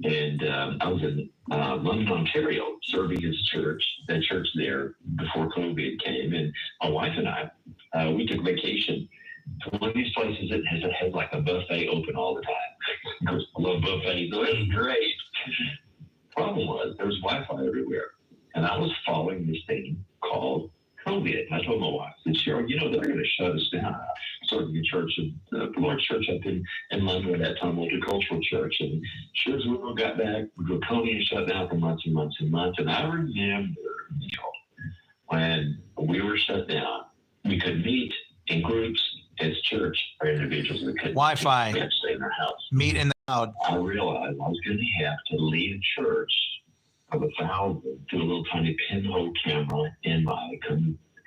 And I was in London, Ontario, serving his church, that church there, before COVID came. And my wife and I, we took vacation to one of these places that has like a buffet open all the time. I love buffets, so it was great. Problem was, there was Wi-Fi everywhere. And I was following this thing called COVID. And I told my wife, I said, Cheryl, they're going to shut us down. Serving a church, the large church up in London at that time, multicultural church. And sure as we got back, Laconia shut down for months and months and months. And I remember, when we were shut down, we could meet in groups as church or individuals. We couldn't. Wi-Fi. We had to stay in our house. Meet in the cloud. I realized I was going to have to lead a church of 1,000 to a little tiny pinhole camera in my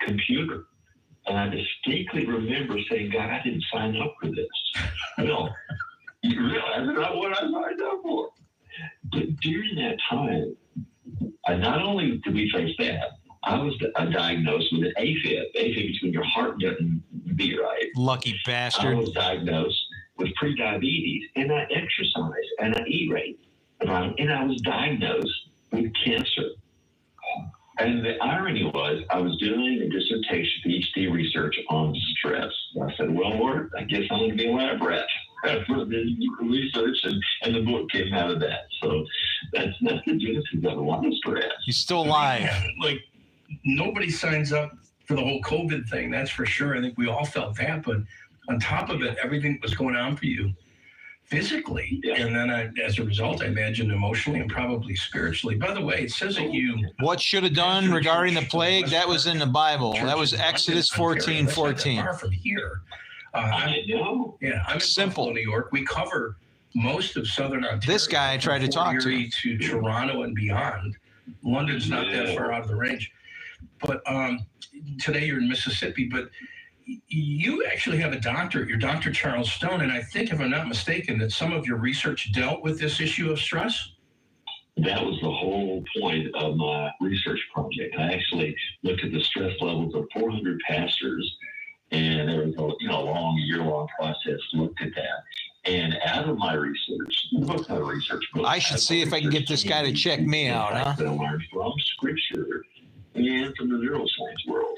computer. And I distinctly remember saying, God, I didn't sign up for this. Well, you realize it's not what I signed up for. But during that time, not only did we face that, I was diagnosed with an AFib. AFib between your heart doesn't beat right. Lucky bastard. I was diagnosed with prediabetes, and I exercise, and I eat right. And I was diagnosed with cancer. And the irony was, I was doing a dissertation, PhD research on stress. I said, well, Lord, I guess I'm going to be a lab rat for this research, and the book came out of that. So that's the genesis of a lot of stress. He's still alive. Yeah, like, nobody signs up for the whole COVID thing, that's for sure. I think we all felt that. But on top of it, everything that was going on for you physically, and then as a result, I imagine emotionally and probably spiritually. By the way, it says that you... What should have done regarding the plague? That was in the Bible. That was Exodus 14:14. Far from here. I know. Yeah, I'm in Simple. Buffalo, New York. We cover most of southern Ontario. This guy I tried to talk to. To Toronto and beyond. London's not that far out of the range. But today you're in Mississippi, but you actually have a doctorate, your Dr. Charles Stone, and I think, if I'm not mistaken, that some of your research dealt with this issue of stress? That was the whole point of my research project. I actually looked at the stress levels of 400 pastors, and there was a year-long process, looked at that. And out of my research, what's my research book? I should see if I can get this guy to check me out, huh? I learned from Scripture and from the neuroscience world.